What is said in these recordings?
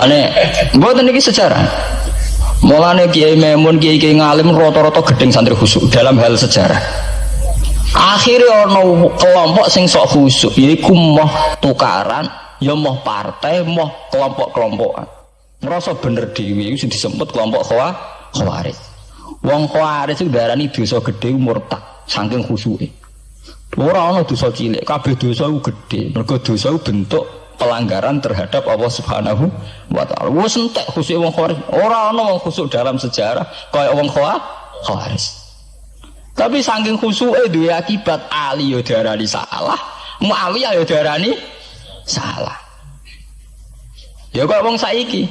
Ane, mboten iki sejarah. Mulane Kiai Memun, Kiai ngalim rata-rata gedeng santri khusuk dalam hal sejarah. Akhirnya ono kelompok sing sok khusuk, yaiku moh tukaran, ya moh partai, moh kelompok-kelompokan. Ngerasa bener dhewe iku disebut kelompok Khawarij. Wong Khawarij itu darani dosa gedhe murtad saking khusuke. Ora ana dosa cilik, kabeh dosa ku gedhe. Mergo dosa ku bentuk pelanggaran terhadap Allah Subhanahu wa taala. Wis entek khusuk wong Khawarij. Ora ana wong khusuk dalam sejarah kaya wong Khawarij. Tapi saking khusuke duwe akibat Ali yo diarani salah, Muawiyah yo diarani salah. Ya kok wong saiki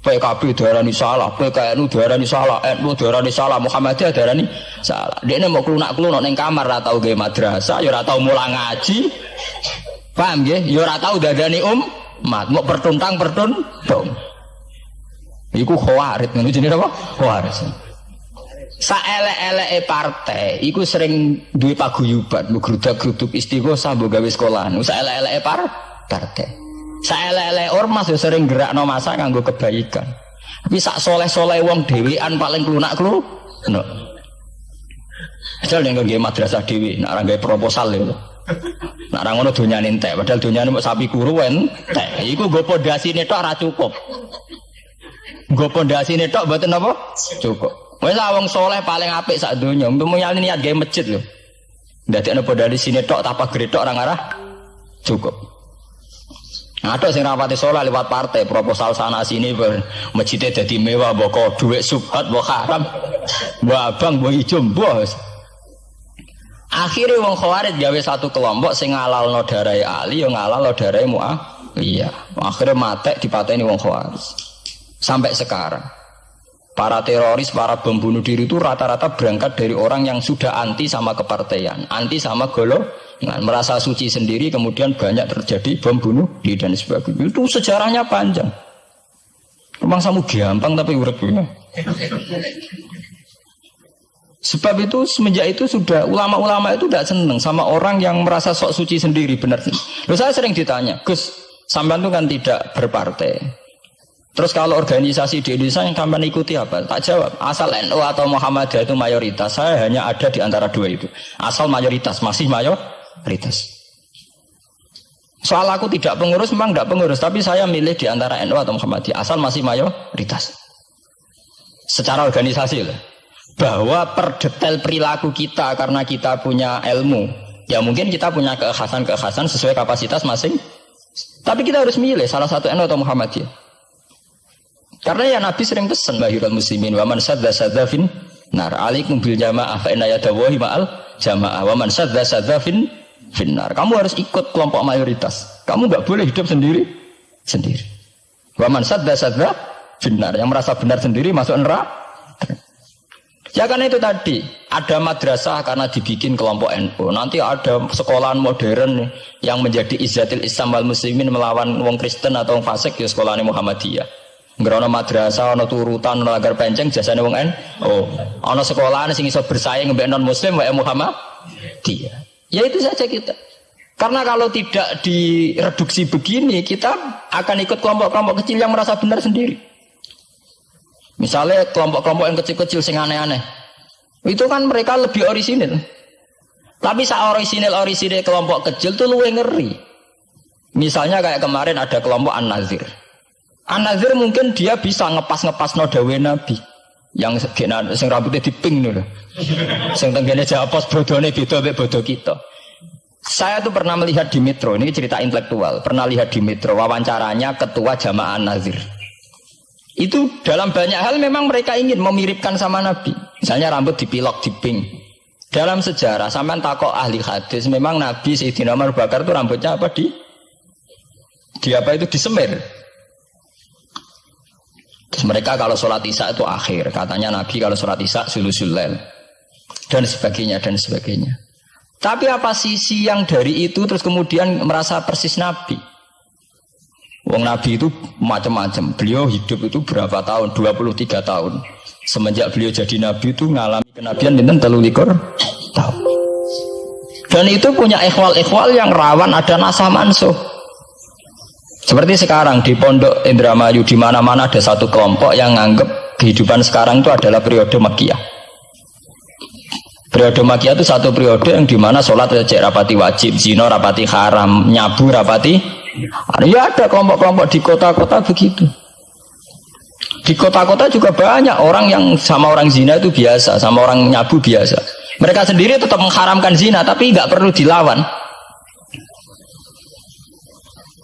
PKB diarani salah, PKNU diarani salah, NU diarani salah, Muhammadiyah diarani salah. Dekne mau klunak-klunak ning kamar ora tau gawe madrasah, ya ora tau mulang ngaji. Paham nggih? Ya ora tau dadani umat, mau pertuntang-pertuntung. Iku Khawarij, ngono jenenge apa? Khawarij. Saelek-eleke partai iku sering duwe paguyuban, ngrudak-gruduk istighosah mbok gawe sekolahan. Saelek-eleke partai. Saelek-eleke ormas yo sering gerakno masa kanggo kebaikan. Tapi sak soleh-soleh wong dhewean paling klunak-kluk. No. Asal nek nggawe madrasah dhewe, nek ora gawe proposal lho. Nek ora ngono donyane entek, padahal donyane mok sapi kuru entek. Iku nggo pondasine tok ora cukup. Nggo pondasine tok mboten apa? Cukup. Wis wong soleh paling apik sak donya, mulyane niat gawe masjid lho. Ndadekno pondasine tok apa gretok ora ngarah cukup. Ada sing rapati soleh lewat partai, proposal sana sini, masjidnya jadi mewah, bawa duit subhat, bawa haram, bawa abang, bawa hijau, bos. Akhirnya wong Khawarij gawe satu kelompok sing ngalalno darai Ali, yang ngalalno darai Muawiyah. Akhirnya matek dipateni wong Khawarij. Sampai sekarang, para teroris, para bom bunuh diri itu rata-rata berangkat dari orang yang sudah anti sama kepartaian, anti sama golongan, merasa suci sendiri, kemudian banyak terjadi bom bunuh diri dan sebagainya. Itu sejarahnya panjang. Memang samu gampang tapi urip ya. Sebab itu semenjak itu sudah ulama-ulama itu tidak senang sama orang yang merasa sok suci sendiri, benar. Loh, saya sering ditanya, Gus, sampean itu kan tidak berpartai. Terus kalau organisasi di Indonesia yang sampean ikuti apa? Tak jawab. Asal NU atau Muhammadiyah itu mayoritas, saya hanya ada di antara dua itu. Asal mayoritas, masih mayoritas. Soal aku tidak pengurus, memang tidak pengurus, tapi saya milih di antara NU atau Muhammadiyah. Asal masih mayoritas. Secara organisasi lah. Bahwa per detail perilaku kita karena kita punya ilmu, ya mungkin kita punya keekhasan sesuai kapasitas masing. Tapi kita harus milih salah satu NU atau Muhammadiyah. Karena ya Nabi sering pesan bahirul muslimin wa man sadza fin nar alaikum bil jamaah fa inna yadawahi ma'al jamaah wa man sadza fin nar. Kamu harus ikut kelompok mayoritas. Kamu enggak boleh hidup sendiri. Wa man sadza fin nar, yang merasa benar sendiri masuk neraka. Ya karena itu tadi ada madrasah karena dibikin kelompok NU. Nanti ada sekolahan modern yang menjadi izzatil Islam wal muslimin melawan wong Kristen atau wong fasik, ya sekolahan Muhammadiyah. Ngerono madrasah, ono turutan, ono lagar penceng, jasane wong NU. Ono sekolahan sing iso bersaing mbek non muslim wae Muhammadiyah. Ya itu saja kita. Karena kalau tidak direduksi begini, kita akan ikut kelompok-kelompok kecil yang merasa benar sendiri. Misalnya kelompok-kelompok yang kecil-kecil sing aneh-aneh, itu kan mereka lebih orisinil. Tapi saat orisinil kelompok kecil tuh luwih ngeri. Misalnya kayak kemarin ada kelompok An-Nazir. An-Nazir mungkin dia bisa ngepas dawe Nabi yang sing rambutnya diping dulu, sing tenggene japos bodone beda mek bodo kita. Saya tuh pernah melihat di Metro, ini cerita intelektual, pernah lihat di Metro wawancaranya ketua Jamaah An-Nazir. Itu dalam banyak hal memang mereka ingin memiripkan sama Nabi. Misalnya rambut dipilok, diping. Dalam sejarah, sampean takok ahli hadis, memang Nabi Sayyidina Abu Bakar itu rambutnya apa di apa itu disemir. Terus mereka kalau sholat isya itu akhir, katanya Nabi kalau sholat isya sulusul lail dan sebagainya. Tapi apa sisi yang dari itu terus kemudian merasa persis Nabi? Wong Nabi itu macam-macam. Beliau hidup itu berapa tahun? 23 tahun. Semenjak beliau jadi Nabi itu ngalami kenabian pinten 23 tahun. Dan itu punya ikhwal-ikhwal yang rawan ada nasah mansuh. Seperti sekarang di Pondok Indramayu di mana-mana ada satu kelompok yang nganggep kehidupan sekarang itu adalah periode Makkiyah. Periode Makkiyah itu satu periode yang dimana sholat cek rapati wajib, zina rapati haram, nyabu rapati. Ya ada kelompok-kelompok di kota-kota begitu. Di kota-kota juga banyak orang yang sama orang zina itu biasa, sama orang nyabu biasa. Mereka sendiri tetap mengharamkan zina, tapi nggak perlu dilawan.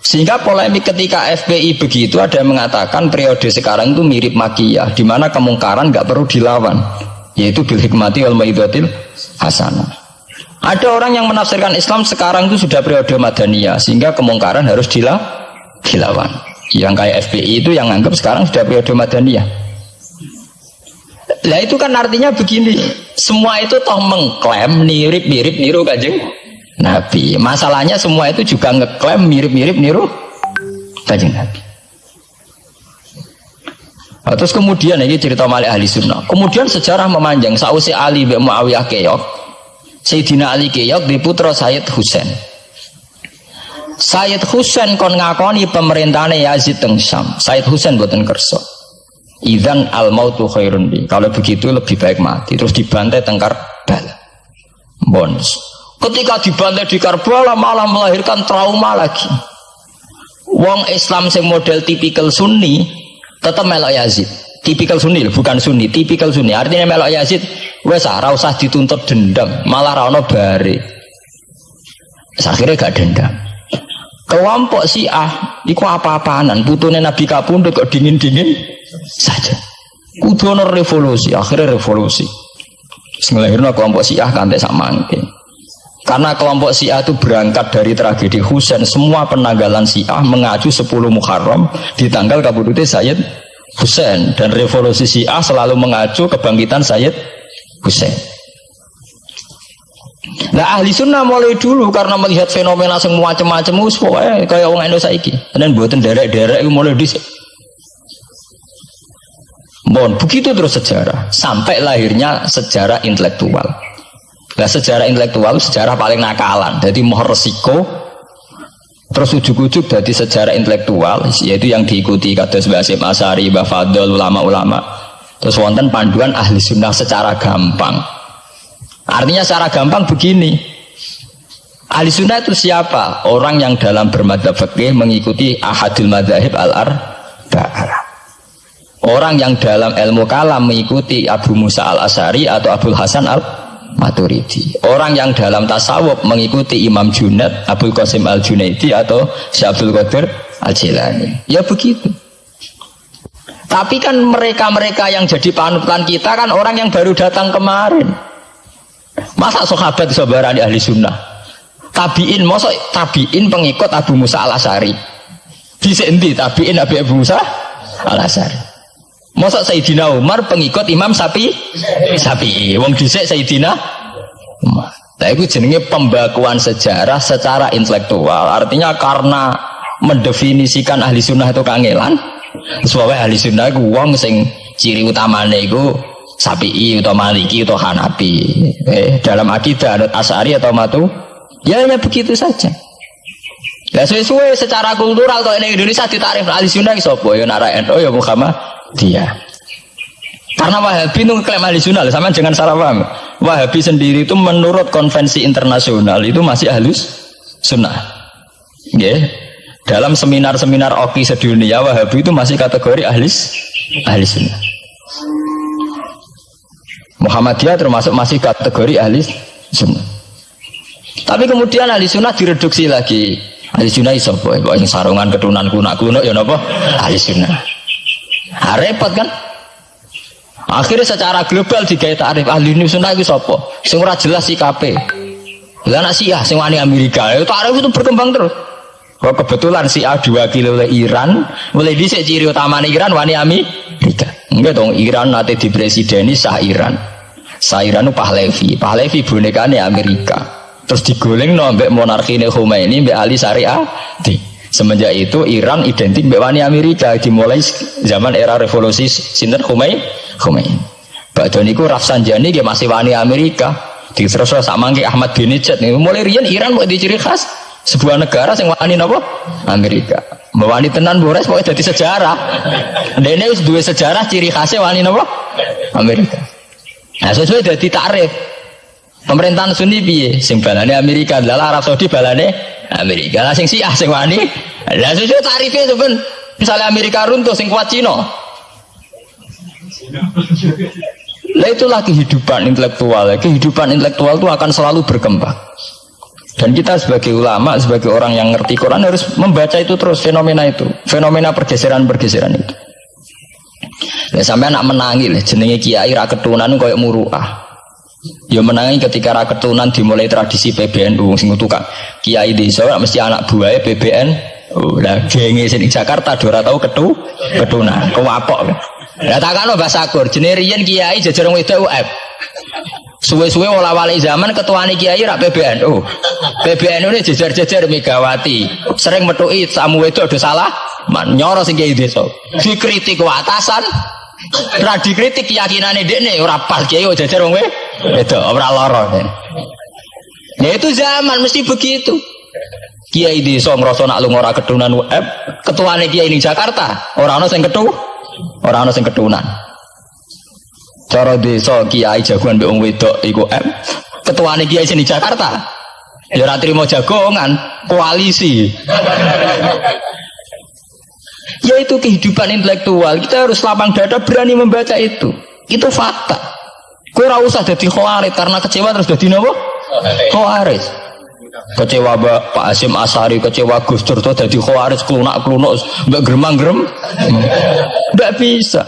Sehingga polemik ketika FPI begitu ada yang mengatakan periode sekarang itu mirip Makkiyah, di mana kemungkaran nggak perlu dilawan, yaitu bil hikmati wal mau'izatil hasanah. Ada orang yang menafsirkan Islam sekarang itu sudah periode Madaniyah, sehingga kemungkaran harus dilawan. Yang kayak FPI itu yang anggap sekarang sudah periode Madaniyah. Lah itu kan artinya begini, semua itu toh mengklaim mirip-mirip niru Kanjeng Nabi. Masalahnya semua itu juga ngeklaim mirip-mirip niru Kanjeng Nabi. Nah, terus kemudian ini cerita Malik ahli sunnah. Kemudian sejarah memanjang. Sausi Ali bin Muawiyah keok, Sayyidina Ali keok di putra Sayyid Husain. Sayyid Husain kon ngakoni pemerintahane Yazid teng Syam. Sayyid Husain boten kersa. Idzan al mautu khairun bi. Kalau begitu lebih baik mati. Terus dibantai teng Karbala. Bonus. Ketika dibantai di Karbala malah melahirkan trauma lagi. Wong Islam sing model tipikal Sunni tetap melok Yazid. Tipikal Sunni bukan Sunni, tipikal Sunni. Artinya melok Yazid wes ora usah dituntut dendam, malah ra ono bare. Akhirnya gak dendam. Kelompok Syiah iku apa-apaanan, putune Nabi kapundhut kok dingin-dingin saja. Kudu ono revolusi, akhirnya revolusi. Ngelahirno kelompok Syiah kanthi sak mangke. Karena kelompok Syiah itu berangkat dari tragedi Husain, semua penanggalan Syiah mengacu 10 Muharram di tanggal kabudute Sayyid Husain, dan revolusi Syiah selalu mengacu kebangkitan Sayyid Husain. Nah ahli sunnah mulai dulu karena melihat fenomena semua macam-macam pokoknya kayak orang Indonesia saiki. Dan buatan derek-derek itu mulai dhisik. Begitu terus sejarah sampai lahirnya sejarah intelektual. Nah sejarah intelektual sejarah paling nakalan. Jadi mau resiko terus ujuk-ujuk dari sejarah intelektual yaitu yang diikuti kados Mbah Hasyim Asy'ari, Mbah Fadl, ulama-ulama. Terus wonten panduan ahli sunnah secara gampang. Artinya secara gampang begini, ahli sunnah itu siapa? Orang yang dalam bermadzhab fikih mengikuti ahadul madzahib al-arba'ah. Orang yang dalam ilmu kalam mengikuti Abu Musa al-Asy'ari atau Abul Hasan al-Maturidi. Orang yang dalam tasawuf mengikuti Imam Junaid, Abul Qasim al-Junaidi atau Syekh Abdul Qadir al-Jilani. Ya begitu. Tapi kan mereka-mereka yang jadi panutan kita kan orang yang baru datang kemarin. Masa sahabat sabarani ahli sunnah? Tabiin, masa tabiin pengikut Abu Musa al-Asy'ari? Bisa endi tabiin Abu Musa al-Asy'ari? Masa Sayyidina Umar pengikut Imam Syafi'i? Wong dhisik Sayyidina Umar. Nah itu jenenge pembakuan sejarah secara intelektual. Artinya karena mendefinisikan ahli sunnah itu kangelan. Sebabnya ahli sunnah itu wong sing ciri utamanya itu Syafi'i atau Maliki atau Hanafi. Dalam akidah anut Asy'ari atau Matu, ya hanya begitu saja. Ya sesuai secara kultural kalau di Indonesia ditarif ahli sunnah sapa ya nara NU ya Muhammadiyah. Karena Wahabi itu klaim ahli sunnah, sama jangan salah paham. Wahabi sendiri itu menurut konvensi internasional itu masih ahlus sunnah. Ya. Dalam seminar-seminar OKI sedunia Wahabi itu masih kategori ahli sunnah. Muhammadiyah termasuk masih kategori ahli sunnah. Tapi kemudian ahli sunnah direduksi lagi. Ahli sunnah iso kok yang sarungan ketunan kunak-kunak ya napa? Ahli sunnah. Repot kan? Akhirnya secara global digawe takrif ahli sunnah itu sapa? Sing ora jelas sikape. Lah nek Syiah sing wani Amerika, takrif itu berkembang terus. Kok kebetulan Syiah diwakili oleh Iran, mulai dhisik ciri utamane Iran wani Amerika. Enggak dong, Iran nanti di presideni Shah Iran. Shah Iran itu Pahlavi. Pahlavi bonekane Amerika. Terus digoleng ambek monarkine Khomeini mbek Ali Syariah. Semenjak itu Iran identik mbek wani Amerika dimulai zaman era revolusi sinten Khomeini. Badhe niku Rafsanjani nggih masih wani Amerika. Diterus samangke Ahmad Binijad niku mulai riyen Iran mbok di ciri khas sebuah negara yang wani napa? Amerika. Wani tenan Boris pokoknya jadi sejarah. Dene wis duwe sejarah ciri khasnya wani napa? Amerika. Nah, sesuai dadi takrif. Pemerintahan Sunni piye? Sing balane Amerika, lha Arab Saudi balane Amerika. Lah sing Syiah sing wani. Lah sesuai tarife sampean. Misalnya Amerika runtuh sing kuat Cina. Lah itulah kehidupan intelektual. Kehidupan intelektual itu akan selalu berkembang. Dan kita sebagai ulama, sebagai orang yang ngerti Quran harus membaca itu terus, fenomena itu, fenomena pergeseran-pergeseran itu. Ya sampai anak menangi lah, jenenge kiai ra ketunan koyo muruah. Ya menangi ketika ra ketunan dimulai tradisi PBNU sing tukang kiai desa mesti anak buahe PBN. Oh, lah genge sing Jakarta ora tau ketunan, kewapok. Lah takano Mbah Sakur, jenenge riyen kiai jajar wedok UF. Suwe-suwe wala-wali zaman ketuane kiai rak PBNU. PBNU ini jejer-jejer Megawati. Sering metuki tamu wedok ada salah, man nyoro sing kiai desa. Dikritik ku atasan. Ora dikritik keyakinane dekne ora pas kiai jejer wong wedok ora lara. Ya itu zaman mesti begitu. Kiai desa ngrasa nak lunga ora ketunan UF, ketuane kiai ning Jakarta ora ana sing ora ana sing ketunan. Cara desa kiai jagoan mbek wong wedok iku ketuane kiai sing di Jakarta ya ora trimo jagongan koalisi. Ya itu kehidupan intelektual, kita harus lapang dada berani membaca itu fakta. Kowe ora usah dadi khawarit karena kecewa terus dadi napa? Khawarit. Kecewa Pak Hasyim Asy'ari, kecewa Gus Dur dadi khawarit klunak-klunuk mbek gremang-grem. Ndak bisa.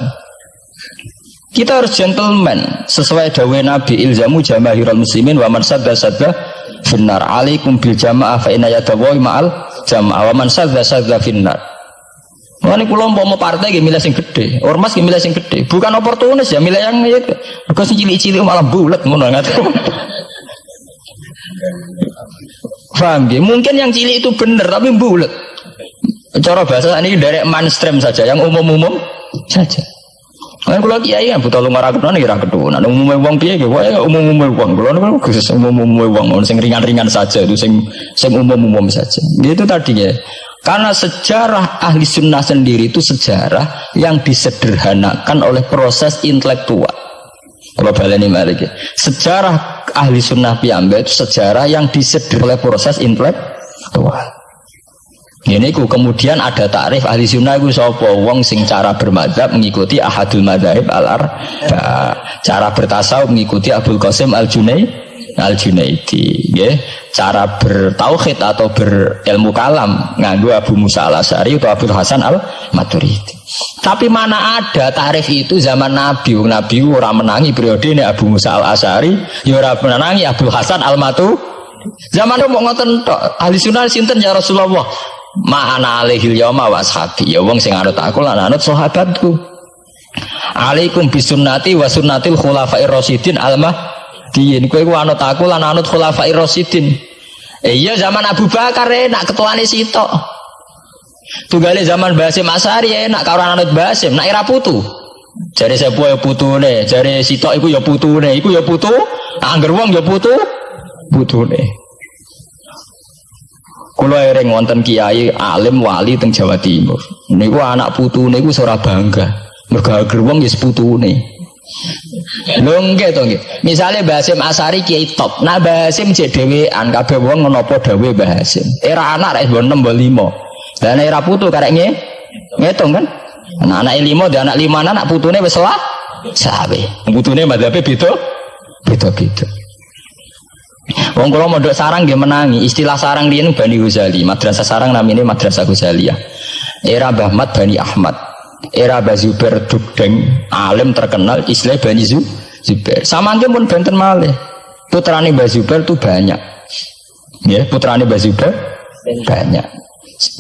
Kita harus gentleman sesuai dawuh Nabi ilzamu jamaahirul muslimin wa man sadda finnar alaikum bil jamaah fa inna yadawu ma'al jamaah wa man sadda finnar. Mane kula umpama partai nggih milih sing gedhe, ormas nggih milih sing gedhe, bukan oportunis ya milih yang itu. Mergo sing cilik-cilik malah bulet ngono ngaten. Paham nggih? Mungkin yang cilik itu benar tapi bulet. Cara bahasa ini direct mainstream saja, yang umum-umum saja. Kan kula kiai kan buta lumara ketunan ya ra ketunan. Umume wong piye nggih wae umume wong. Kula niku khusus umume wong sing ringan-ringan saja itu sing umum-umum saja. Gitu tadi ya. Karena sejarah ahli sunnah sendiri itu sejarah yang disederhanakan oleh proses intelektual. Kalau baleni malih sejarah ahli sunnah piyambak itu sejarah yang disederhanakan oleh proses intelektual. Ini kemudian ada takrif ahli sunnah itu sapa wong sing cara bermadzhab mengikuti ahadul madzhab al-arba, cara bertasawuf mengikuti Abdul Qasim Al-Junaidi, nggih. Cara bertauhid atau berilmu kalam nganggo Abu Musa Al-Asy'ari atau Abdul Hasan Al-Maturidi. Tapi mana ada takrif itu zaman Nabi? Nabi ora menangi periode ini Abu Musa Al-Asy'ari, ya ora menangi Abdul Hasan Al-Maturidi. Zaman mau ngoten tok. Ahli sunnah sinten ya Rasulullah? Ma'ana alaihil yauma wa ashabi. Ya wong sing anut aku lan anut sahabatku. Alaikum bisunnati wa sunnatil khulafair rasyidin al-mahdiyyin. Kowe ku anut aku lan anut khulafair rasyidin. Iya zaman Abu Bakar enak ketuane sitok. Tunggale zaman Basim Asy'ari enak karo anut Basim, nak era putu. Jare sepuh ya putune, jare sitok iku ya putune, iku ya putu. Angger wong ya putune. Kula ereng wonten kiai alim wali teng Jawa Timur. Niku anak putune iku ora bangga. Mergo ager wong ya seputune. Lho nggih to nggih. Misale Basim Asy'ari kiai top. Nah Basim cek dhewean kabeh wong menapa dawuh Basim. Era anak rek 6 5. Lah era putu karek ngitung kan. Anak 5 dan anak 5 anak putune wis sawe. Putune madhabe beda. Wong kula mondok sarang nggih menangi. Istilah sarang riyen Bani Ghazali, madrasah sarang namine Madrasah Ghazaliyah. Era Mbah Ahmad Bani Ahmad. Era Mbah Zubair Dugdeng, alim terkenal istilah Bani Zubair. Samangke pun benten malih. Putrane Mbah Zubair itu banyak. Ya, putrane Mbah Zubair banyak.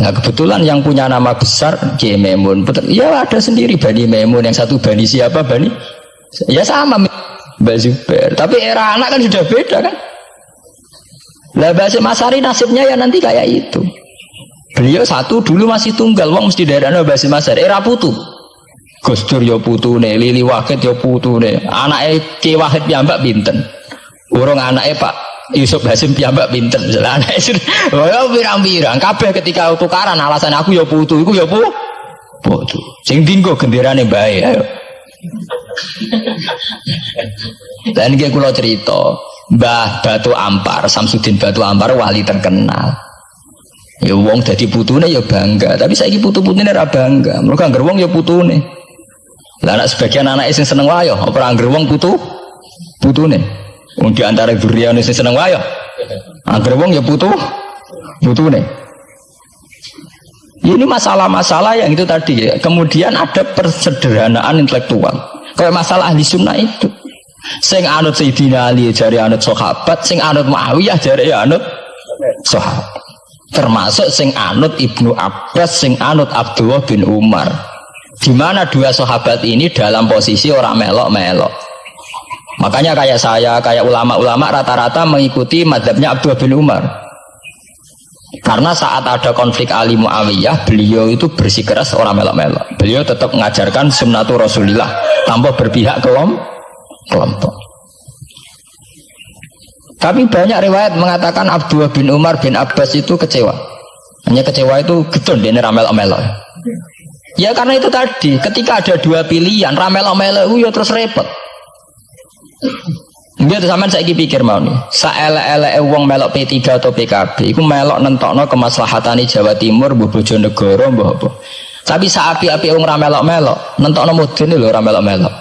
Nah, kebetulan yang punya nama besar Kiai Maimun. Ya ada sendiri Bani Maimun, yang satu Bani siapa? Bani ya sama Mbah Zubair. Tapi era anak kan sudah beda kan? Lah Basim Asy'ari nasibnya ya nanti kayak itu. Beliau satu dulu masih tunggal, wong mesti daerahnya Basim Asy'ari era putu. Gus Dur ya putune, Lili Wahid ya putune. Anake Ki Wahid piyambak pinten? Urung anake Pak Yusuf Hasim piyambak pinter misalnya anak itu pirang-pirang kabeh ketika tukaran alasan aku ya putu iku ya putu sing dinggo genderane bae ayo dan iki kula cerita Mbah Batu Ampar Samsudin Batu Ampar wali terkenal ya wong dadi putune ya bangga tapi saiki putu-putune ora bangga mergo angger wong ya putune lah anak sebagian anak sing seneng wayo apa angger wong putune di antara duriane sing seneng wayo. Angger wong ya putune. Ini masalah-masalah yang itu tadi ya. Kemudian ada persederhanaan intelektual. Kayak masalah ahli sunnah itu. Sing anut Sayyidina Ali jari anut sahabat, sing anut Muawiyah jari anut sahabat. Termasuk sing anut Ibnu Abbas, sing anut Abdullah bin Umar. Di mana dua sahabat ini dalam posisi orang melok-melok. Makanya kayak saya, kayak ulama-ulama rata-rata mengikuti mazhabnya Abdullah bin Umar. Karena saat ada konflik Ali Muawiyah, beliau itu bersikeras orang melok-melok. Beliau tetap mengajarkan sunnatul Rasulillah tanpa berpihak kelompok. Tapi banyak riwayat mengatakan Abdullah bin Umar bin Abbas itu kecewa. Hanya kecewa itu gedon dia ramelok-melok. Ya karena itu tadi, ketika ada dua pilihan, ramelok-melok ya terus repot. Dia tuh sampean saiki pikir mau nih, saelek-eleke wong melok P3 atau PKB, iku melok nentokno kemaslahatane Jawa Timur, mbah Bojonegoro, mbah apa. Tapi saapi-api wong ra melok-melok, nentokno mudun lho ra melok-melok.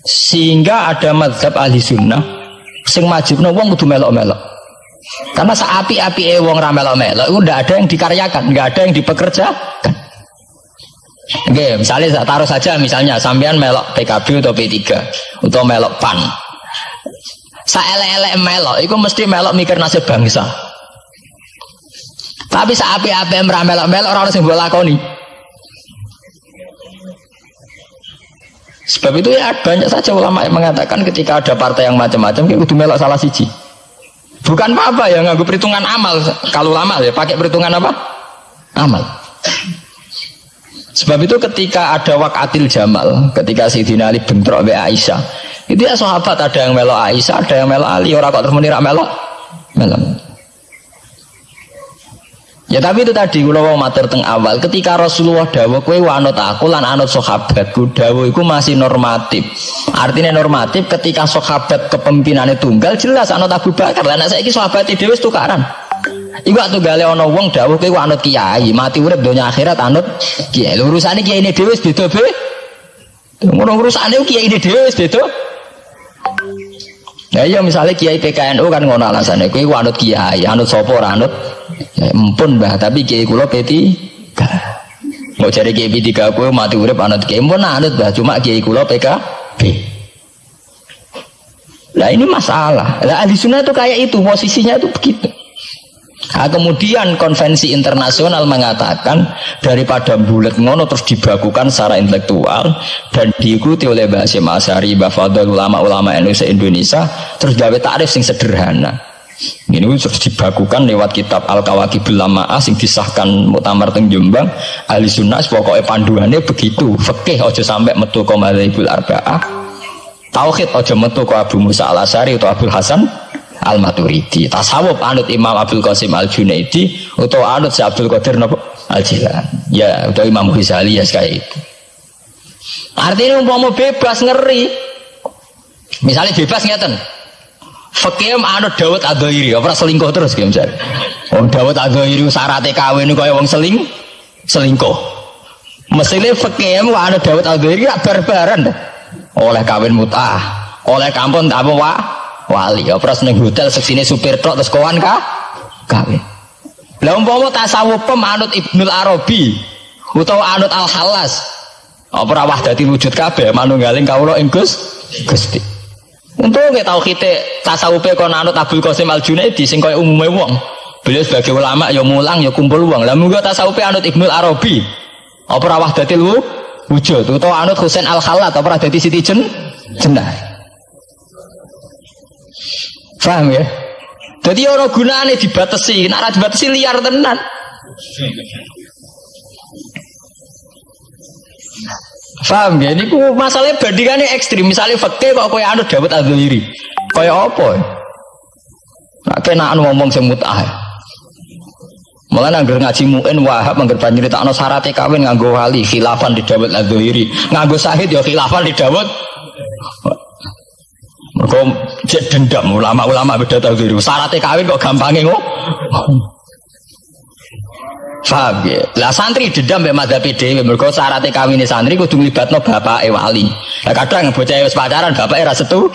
Sehingga ada mazhab ahli sunnah sing majibno wong kudu melok-melok. Karena saapi-api wong ra melok-melok iku ndak ada yang dikaryakan, nggak ada yang dipekerjakan. Oke, misalnya taruh saja misalnya sampean melok PKB atau P3 atau melok PAN. Saelek-elek melok, itu mesti melok mikir nasib bangsa. Tapi saapi-api melok-melok orang sing mbok lakoni. Sebab itu ya banyak saja ulama yang mengatakan ketika ada partai yang macam-macam kayak kudu melok salah siji. Bukan apa-apa ya nganggo perhitungan amal. Kalau lama ya pakai perhitungan apa? Amal. Sebab itu ketika ada waqatil Jamal, ketika Sayyidina Ali bentrok be Aisyah, itu ya sahabat ada yang melok Aisyah, ada yang melok Ali, orang kok terus muni ra melok. Ya tapi itu tadi kula wau matur teng awal, ketika Rasulullah dawuh kowe anut aku lan anut sahabatku, dawuh iku masih normatif. Artinya normatif ketika sahabat kepemimpinannya tunggal jelas anut Abu Bakar. Lah nek saiki sahabat dhewe wis tukaran. Iku waktu gale ana wong dawuh kowe anut kiai, mati urip donya akhirat anut kiai. Urusane kiyaine dhewe wis beda be. Ngono urusane kiyaine dhewe wis beda. Ya iya misalnya kiai PKNU kan ngono alasane kowe anut kiai, anut sapa ora anut. Ya empun Mbah, tapi kiai kula P3. Mau cari kiai P3 kowe mati urip anut kiai, empun anut Mbah, cuma kiai kula PKB. Lah ini masalah. Lah ahli sunnah itu kayak itu, posisinya itu begitu. Nah, kemudian konvensi internasional mengatakan daripada bulat ngono terus dibakukan secara intelektual dan diikuti oleh Mbah Hasyim Asy'ari, Mbah Fadl, ulama-ulama Indonesia terus gawe takrif sing sederhana. Ini terus dibakukan lewat kitab Al-Kawakibul Lama'ah sing disahkan muktamar teng Jombang. Ahli sunnah pokoknya panduannya begitu. Fikih aja sampai metu ka madzhabul arba'ah. Tauhid aja metu ka Abu Musa Al-Asy'ari atau Abdul Hasan Al-Maturidi. Tasawuf anut Imam Abdul Qasim Al-Junaidi atau anut si Abdul Qadir Al-Jilani. Ya, atau Imam Ghazali ya kayak itu. Artinya umpama bebas ngeri. Misalnya bebas ngeten. Fikih anut Dawud Adzairi, ora selingkuh terus ki misalnya. Wong Dawud Adzairi syaratnya kawin kaya wong selingkuh. Mesine fikih anut Dawud Adzairi gak barbaran. Oleh kawin mut'ah, oleh kampung tak apa wali, opras neng hotel seksine supir truk terus kawan kawin. Lah umpama tasawuf pemanut Ibnul Arabi utawa anut Al-Khalas, ora wahdati wujud kabeh manunggaling kawula ing Gusti. Untuk nggih tauhid tasawufe kon anut Abdul Qasim Al-Junaidi sing kaya umume wong. Beliau sebagai ulama ya mulang ya kumpul wong. Lah munggo tasawufe anut Ibnul Arabi, ora wahdatil wujud utawa anut Husain Al-Khalat ora dadi Siti Jenar. Paham ya? Jadi orang gunane dibatasi, nek dibatasi liar tenan. Paham ya? Ini masalahnya bandingannya ekstrim. Misalnya fakih kok kaya anut Dawud Adzairi, kaya apa? kepenaan ngomong sing mut'ah. Malah anggar ngaji muin Wahab anggar nyeritakno syaratnya kawin nganggo wali khilafan di Dawud al-Dhuhiri, nganggo syahid ya khilafan di Dawud. Mergo cek dendam ulama-ulama beda Dhuhiri. Syaratnya kawin kok gampange kok. Paham ya? Lah santri dendam mbek madzhab dhewe mergo syaratnya kawine santri kudu nglibatno bapake wali. Lah kadang bocah wis pacaran bapake ra setu.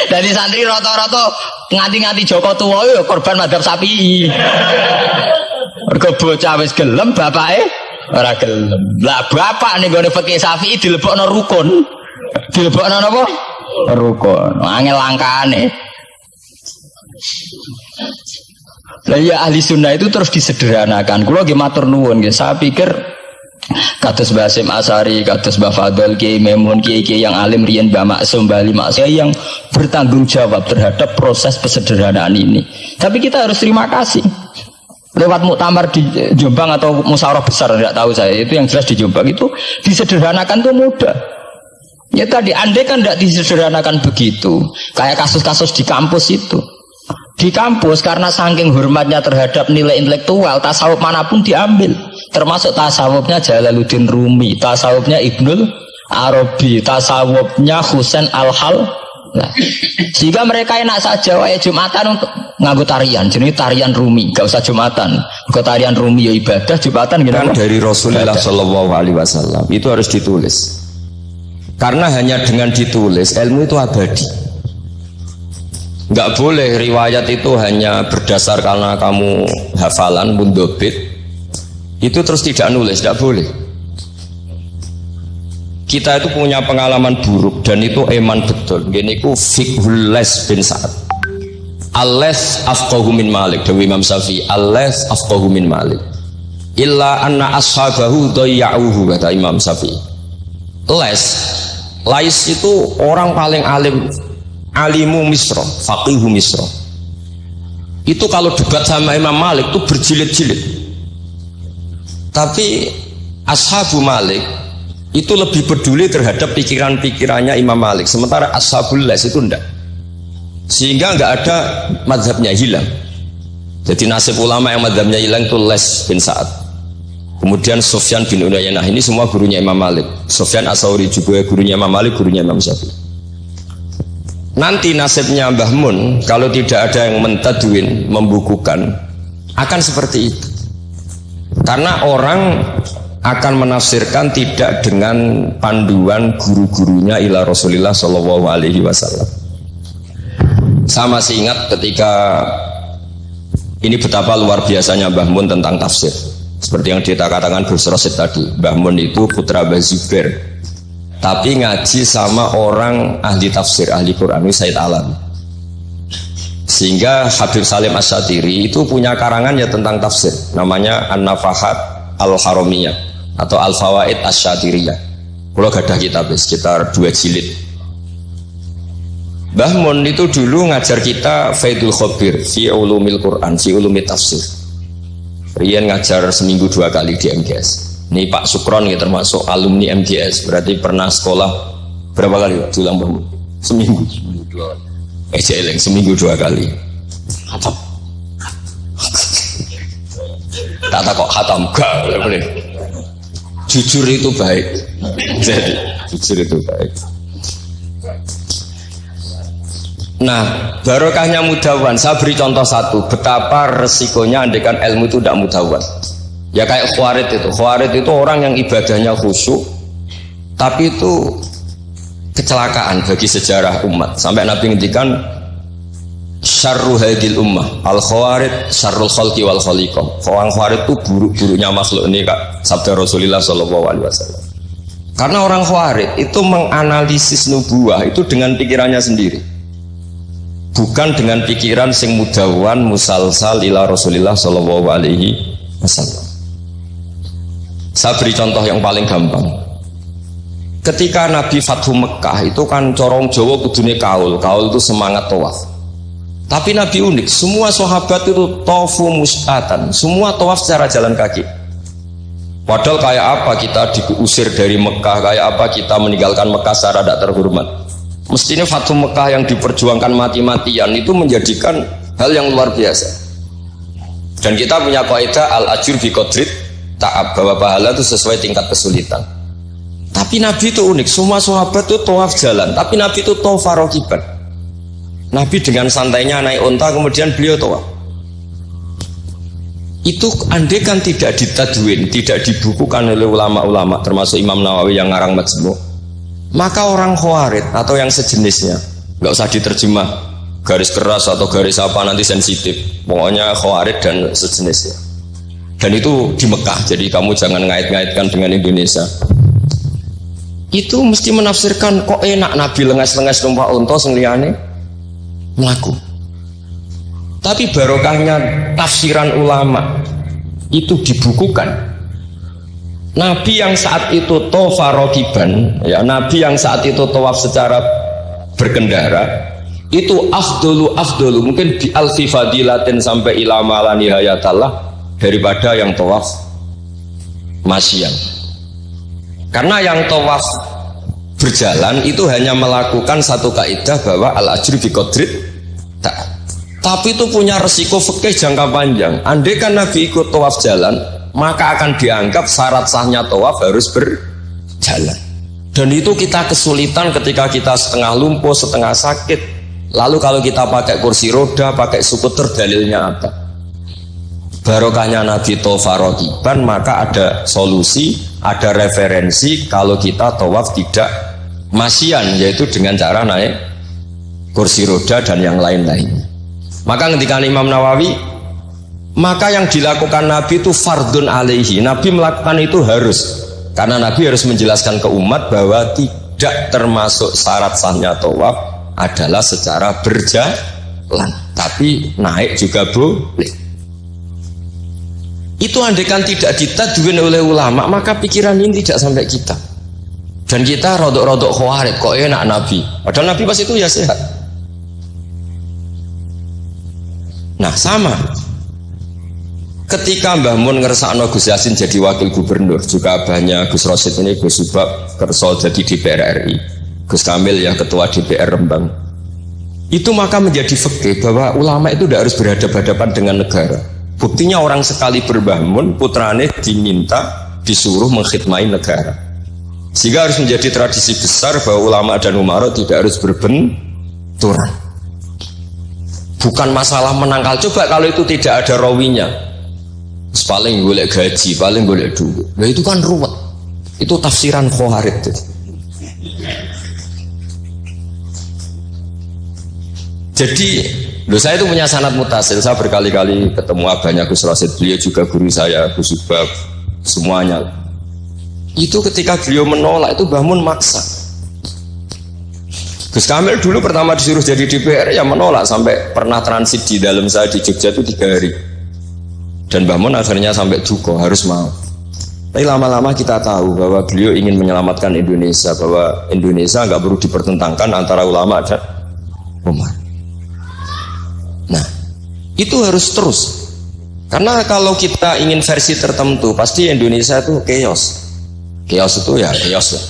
Dadi santri rata-rata nganti-nganti Joko tuwa yo korban madzhab Syafi'i. Mergo bocah wis gelem bapake ora gelem. Lah bapak ning gone fikih Syafi'i dilebokno rukun. Dilebokno napa? Rukun. Angel langkane. Lah ya ahli sunnah itu terus disederhanakan. Kula nggih matur nuwun nggih. Saya pikir kados Mbah Hasyim Asy'ari, kados Mbah Fadl, Kiai Memun, kiai-kiai yang alim riyen Mbah Maksum, Mbah Ali Maksum yang bertanggung jawab terhadap proses kesederhanaan ini. Tapi kita harus terima kasih. Lewat muktamar di Jombang atau musyawarah besar tidak tahu saya, itu yang jelas di Jombang itu disederhanakan tuh mudah. Ya tadi andai kan tidak disederhanakan begitu, kayak kasus-kasus di kampus itu. Di kampus karena saking hormatnya terhadap nilai intelektual, tasawuf manapun diambil, termasuk tasawufnya Jalaluddin Rumi, tasawufnya Ibnul Arabi, tasawufnya Husain Al-Hal. Nah, sehingga mereka enak saja wae Jumatan untuk nganggo tarian, jenis tarian Rumi, gak usah Jumatan. Ke tarian Rumi ya ibadah, Jumatan gitu. Kan dari Rasulullah Shallallahu Alaihi Wasallam itu harus ditulis, karena hanya dengan ditulis ilmu itu abadi. Enggak boleh riwayat itu hanya berdasar karena kamu hafalan mundobit itu terus tidak nulis, tidak boleh. Kita itu punya pengalaman buruk dan itu eman betul. Gini ku fiqhul Les bin Sa'ad. Al-Les afqahu min Malik, dari Imam Syafi'i. Al-Les afqahu min Malik. Illa anna ashabahu dayya'uhu, kata Imam Syafi'i. Lais itu orang paling alim. Alimu Misra, faqihu Misra. Itu kalau debat sama Imam Malik itu berjilid-jilid. Tapi ashabu Malik itu lebih peduli terhadap pikiran-pikirannya Imam Malik, sementara ashabul Les itu enggak. Sehingga enggak ada mazhabnya hilang. Jadi nasib ulama yang mazhabnya hilang itu Les bin Sa'ad. Kemudian Sufyan bin Uyainah, ini semua gurunya Imam Malik. Sufyan As-Tsauri juga gurunya Imam Malik, gurunya Imam Syafi'i. Nanti nasibnya Mbah Mun kalau tidak ada yang mentadwin, membukukan, akan seperti itu. Karena orang akan menafsirkan tidak dengan panduan guru-gurunya ila Rasulullah Shallallahu Alaihi Wasallam. Saya masih ingat ketika ini betapa luar biasanya Mbah Mun tentang tafsir. Seperti yang kita katakan Gus Rosid tadi, Mbah Mun itu putra Mbah Zubair, tapi ngaji sama orang ahli tafsir, ahli Quran, Said Alam. Sehingga Habib Salim Asy-Syatiri itu punya karangan ya tentang tafsir, namanya An-Nafahat Al-Haramiyah atau Al-Fawaid Asy-Syatiriyah. Kalau gadah kitab sekitar 2 jilid. Mbah Mun itu dulu ngajar kita Faidul Khobir fi ulumil Quran, fi ulumit tafsir. Rian ngajar seminggu 2 kali di MGS. Ini Pak Sukron ya termasuk alumni MGS, berarti pernah sekolah berapa kali ulang bangun? Seminggu 2 kali. Seminggu 2 kali. Khatam. Tak kok khatam gak boleh. Jujur itu baik. Jadi jujur itu baik. Nah, barokahnya mudawan. Saya beri contoh satu, betapa resikonya andaikan ilmu itu tidak mudawan. Ya kayak Khawarid itu orang yang ibadahnya khusyuk, tapi itu kecelakaan bagi sejarah umat. Sampai Nabi ngendikan syarru hadil ummah al Khawarid syarrul khalqi wal khaliqah. Orang Khawarid itu buruk-buruknya makhluk, ini Kak sabda Rasulullah Shallallahu Alaihi Wasallam. Karena orang Khawarid itu menganalisis nubuah itu dengan pikirannya sendiri, bukan dengan pikiran sing mudawan musalsal ila Rasulullah Shallallahu Alaihi Wasallam. Saya beri contoh yang paling gampang. Ketika Nabi Fathu Mekah itu kan corong Jawa kudune kaul itu semangat tawaf. Tapi Nabi unik, semua sahabat itu tawafu mus'atan, semua tawaf secara jalan kaki. Padahal kayak apa kita diusir dari Mekah, kayak apa kita meninggalkan Mekah secara tidak terhormat. Mestinya Fathu Mekah yang diperjuangkan mati-matian itu menjadikan hal yang luar biasa. Dan kita punya kaidah al-ajur bi qadrit ta'ab, bahwa pahala itu sesuai tingkat kesulitan. Tapi Nabi itu unik, semua sahabat itu tawaf jalan, tapi Nabi itu tawaf rakiban. Nabi dengan santainya naik unta, kemudian beliau tawaf. Itu andai kan tidak ditadwin, tidak dibukukan oleh ulama-ulama, termasuk Imam Nawawi yang ngarang Majmu', maka orang Khawarij atau yang sejenisnya, nggak usah diterjemah garis keras atau garis apa nanti sensitif, pokoknya Khawarij dan sejenisnya. Dan itu di Mekah, jadi kamu jangan ngait-ngaitkan dengan Indonesia. Itu mesti menafsirkan kok enak Nabi lengas-lengas numpak unta sing liyane mlaku. Tapi barokahnya tafsiran ulama itu dibukukan. Nabi yang saat itu tawaf rakiban, ya, Nabi yang saat itu tawaf secara berkendara, itu afdolu mungkin bi alfi fadilatin sampai ila mala nihayatallah daripada yang tawaf masyian. Karena yang tawaf berjalan itu hanya melakukan satu kaidah bahwa al ajri bi qadrit ta'ab. Tapi itu punya resiko fikih jangka panjang. Andai kan Nabi ikut tawaf jalan, maka akan dianggap syarat sahnya tawaf harus berjalan. Dan itu kita kesulitan ketika kita setengah lumpuh, setengah sakit. Lalu kalau kita pakai kursi roda, pakai skuter, dalilnya apa? Barokahnya Nabi tawaf rakiban, maka ada solusi, ada referensi kalau kita tawaf tidak masyian, yaitu dengan cara naik kursi roda dan yang lain-lainnya. Maka ketika Imam Nawawi, maka yang dilakukan Nabi itu fardun alaihi, Nabi melakukan itu harus, karena Nabi harus menjelaskan ke umat bahwa tidak termasuk syarat sahnya tawaf adalah secara berjalan, tapi naik juga boleh. Itu andaikan tidak ditadwin oleh ulama, maka pikiran ini tidak sampai kita. Dan kita rodok-rodok Khawarij, kok enak Nabi, padahal Nabi pas itu ya sehat. Nah sama, ketika Mbah Mun ngersakno Gus Yasin jadi wakil gubernur, juga abahnya Gus Rosid ini Gus Subak kerso jadi DPR RI, Gus Kamil ya ketua DPR Rembang. Itu maka menjadi fikih bahwa ulama itu tidak harus berhadapan-hadapan dengan negara. Buktinya orang sekali Mbah Mun, putrane diminta disuruh mengkhidmati negara. Sehingga harus menjadi tradisi besar bahwa ulama dan umara tidak harus berbenturan. Bukan masalah menangkal, coba kalau itu tidak ada rawinya, paling golek gaji, paling golek duit, nah itu kan ruwet. Itu tafsiran Khawarij. Jadi saya itu punya sanad mutasil, saya berkali-kali ketemu abahnya Gus Rosid, beliau juga guru saya, Gus Subab, semuanya. Itu ketika beliau menolak itu Mbah Mun maksa. Gus Kamil dulu pertama disuruh jadi DPR ya menolak, sampai pernah transit di dalam saya di Jogja itu 3 hari. Dan Mbah Mun akhirnya sampai duka harus mau. Tapi lama-lama kita tahu bahwa beliau ingin menyelamatkan Indonesia, bahwa Indonesia nggak perlu dipertentangkan antara ulama dan umat. Nah, itu harus terus. Karena kalau kita ingin versi tertentu, pasti Indonesia itu chaos. Chaos itu ya chaos lah.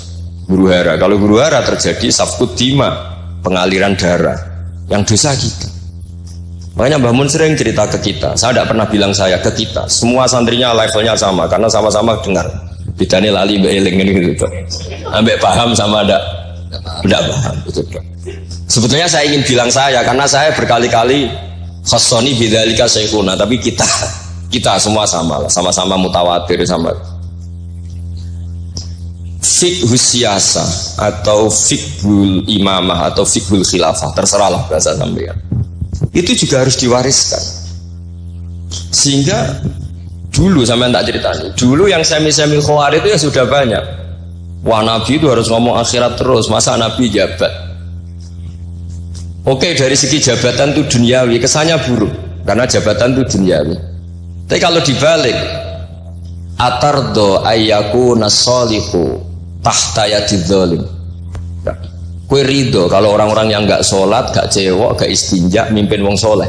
Huru hara. Kalau huru hara terjadi safkut dima, pengaliran darah, yang dosa kita. Makanya Mbah Mun sering cerita ke kita. Saya tidak pernah bilang saya, ke kita. Semua santrinya levelnya sama, karena sama-sama dengar. Bidane lali mbak eling gitu. Ambek paham sama tidak paham. Gitu. Sebetulnya saya ingin bilang saya, karena saya berkali-kali khasoni bidzalika syekhuna, tapi kita semua sama lah, sama-sama mutawatir sama. Fiqhus siyasa atau fiqhul imamah atau fiqhul khilafah, terserahlah bahasa sampean. Itu juga harus diwariskan. Sehingga dulu sampean tak ceritani, dulu yang semi-semi Khawarij itu ya sudah banyak. Wah Nabi itu harus ngomong akhirat terus, masa Nabi jabat? Oke, dari segi jabatan itu duniawi, kesannya buruk karena jabatan itu duniawi. Tapi kalau dibalik, atardo ayyaku nasolihu tahta yadidz zalim. Kue ridho kalau orang-orang yang nggak sholat, nggak cewek, nggak istinja, mimpin wong soleh.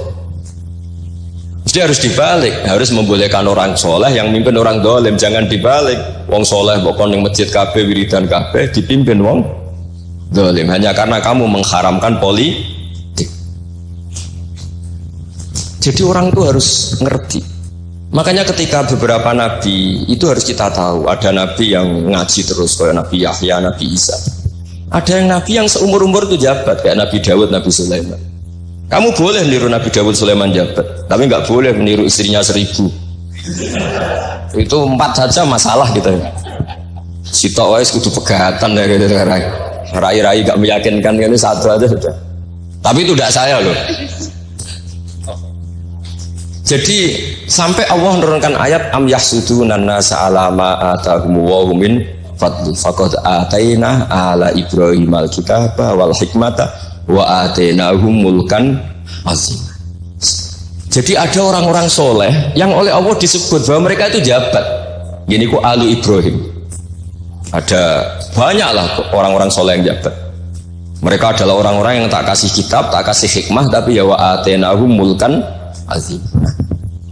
Jadi harus dibalik, harus membolehkan orang soleh yang mimpin orang dolim. Jangan dibalik, wong soleh pokoknya yang masjid kabeh, wiridan kabeh, dipimpin wong zalim, hanya karena kamu mengharamkan politik. Jadi orang itu harus ngerti. Makanya ketika beberapa nabi itu harus kita tahu, ada nabi yang ngaji terus kayak Nabi Yahya, Nabi Isa. Ada yang nabi yang seumur-umur itu jabat kayak Nabi Dawud, Nabi Sulaiman. Kamu boleh meniru Nabi Dawud, Sulaiman jabat, tapi nggak boleh meniru istrinya 1000. Itu 4 saja masalah gitu. Sitok wais kudu pegatan ya gitu. Rai-rai gak meyakinkan ini 1 aja sudah. Tapi itu tidak saya loh. Jadi sampai Allah menurunkan ayat am yahsuduna nasa ala ma atahum wa hum min fadli faqad ataina ala Ibrahim al-kitaba wal hikmata wa atainahum mulkan azim. Jadi ada orang-orang soleh yang oleh Allah disebut bahwa mereka itu jabat. Gini ku alu Ibrahim. Ada banyaklah orang-orang soleh yang jabat. Mereka adalah orang-orang yang tak kasih kitab, tak kasih hikmah, tapi ya wa atainahum mulkan azim.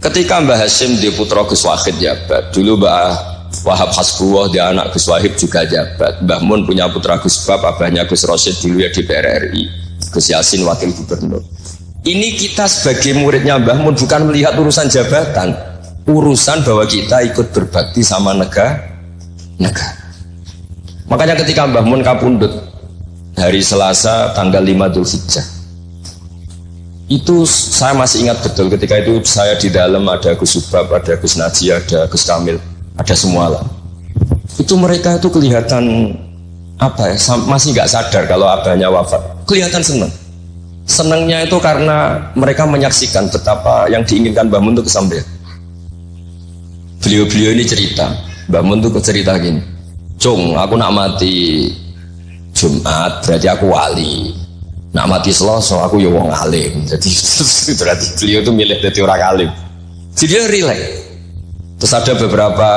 Ketika Mbah Hashim di putra Gus Wahid jabat, dulu Mbah Wahab Hasbuwah dia anak Gus Wahid juga jabat. Mbah Mun punya putra Gus Bab, abahnya Gus Rosyid dulu ya DPR RI, Gus Yasin wakil gubernur. Ini kita sebagai muridnya Mbah Mun bukan melihat urusan jabatan, urusan bahwa kita ikut berbakti sama negara. Makanya ketika Mbah Mun kapundhut hari Selasa tanggal 5 Dzulhijjah, itu saya masih ingat betul. Ketika itu saya di dalam ada Gus Subab, ada Gus Najih, ada Gus Kamil, ada semua lah. Itu mereka itu kelihatan apa ya, masih nggak sadar kalau abahnya wafat. Kelihatan senang. Senangnya itu karena mereka menyaksikan betapa yang diinginkan Mbah Mun itu kesampaian. Beliau-beliau ini cerita, Mbah Mun itu cerita gini, Cung, aku nak mati Jumat berarti aku wali. Nak mati Selasa aku ya wong alim. Jadi berarti beliau itu milih jadi orang alim. Jadi dia relax. Terus ada beberapa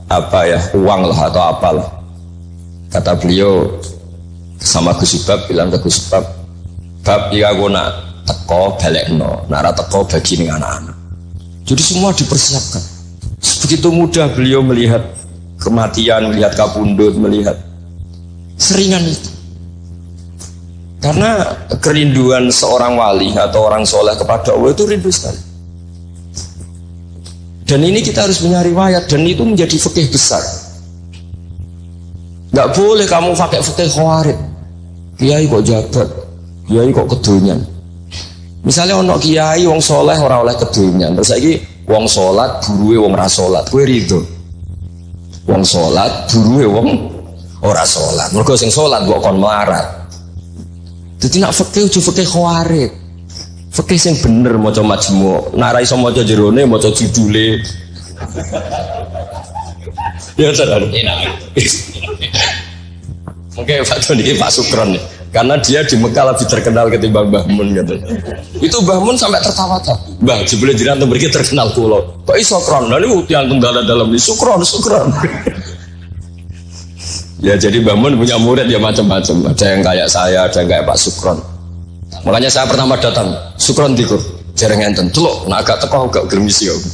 apa ya, uang lah atau apalah. Kata beliau sama Gus Subab, bilang ke Gus Subab, bab jika aku nak teko balekno, nak ra teko bagi ning anak-anak. Jadi semua dipersiapkan. Begitu mudah beliau melihat kematian, melihat kapundhut, melihat seringan itu. Karena kerinduan seorang wali atau orang soleh kepada Allah itu rindu sekali. Dan ini kita harus punya riwayat, dan itu menjadi fikih besar. Nggak boleh kamu pakai fikih khawarij. Kiai kok jabat, kiai kok kedonyan. Misalnya ono kiai wong soleh ora oleh kedonyan, terus saiki wong salat buruhe wong ra salat, kowe rido. Wong salat buruhe wong ora salat. Mergo sing salat kok kon melarat. Jadi nak fikih udah fikih khawarij, fikih yang bener maca majmu', nak ra iso maca jerone maca judule. Ya sadar. Oke, Pak Doni, Pak Sukron nih, karena dia di Mekah lebih terkenal ketimbang Mbah Mun gitu. Itu Mbah Mun sampai tertawa-tawa. Mbah, jebule jenengan tuh mriki terkenal kula. Kok iso kron? Lah niku tiyang tunggal dalam iki Sukron. Ya jadi Mbah Mun punya murid ya macam-macam. Ada yang kayak saya, ada yang kayak Pak Sukron. Makanya saya pertama datang, Sukron dikur, jarang enten, teluk, nah agak teko agak germisi aku.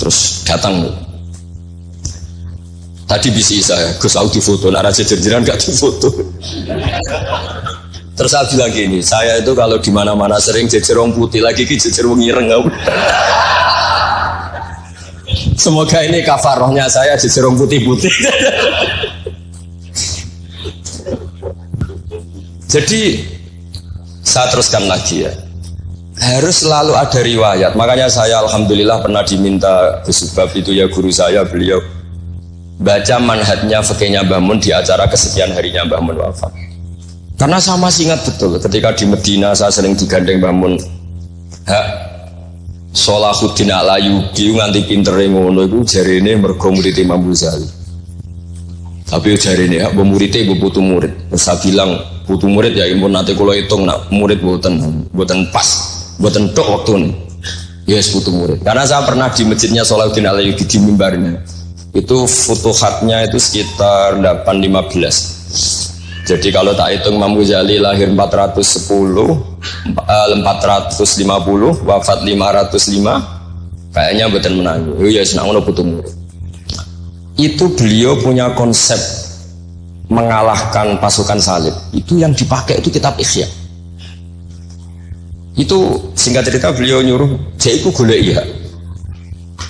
Terus datang. Tadi bisi saya, Gus aku difoto, nak raja jerjeran gak difoto. Terus saya bilang gini, saya itu kalau di mana-mana sering jejer wong putih, lagi ki jejer wong ireng aku. Semoga ini kafarohnya saya jejer wong putih-putih. Jadi saya teruskan lagi ya. Harus selalu ada riwayat. Makanya saya alhamdulillah pernah diminta Gus Subab itu ya guru saya, beliau baca manhajnya fikihnya Mbah Mun di acara kesekian harinya Mbah Mun wafat. Karena saya masih ingat betul ketika di Medina saya sering digandeng Mbah Mun. Sholahuddin Al-Ayyubi nganti pintere ngono iku jarene mergo murid Imam Ghazali. Tapi jarene hak murid ibu putu murid. Terus saya bilang putu murid ya impun nanti kula hitung nak murid mboten pas, mboten tok waktune. Yes putu murid. Karena saya pernah di masjidnya Sholahuddin Al-Ayyubi di mimbarnya. Itu futuhatnya itu sekitar 815. Jadi kalau tak hitung Imam Ghazali lahir 410, 450, wafat 505, kayaknya betul menang. Oh ya senang ngono putu murid. Itu beliau punya konsep mengalahkan pasukan salib itu yang dipakai itu kitab Ihya. Itu singkat cerita beliau nyuruh saya itu golek ya.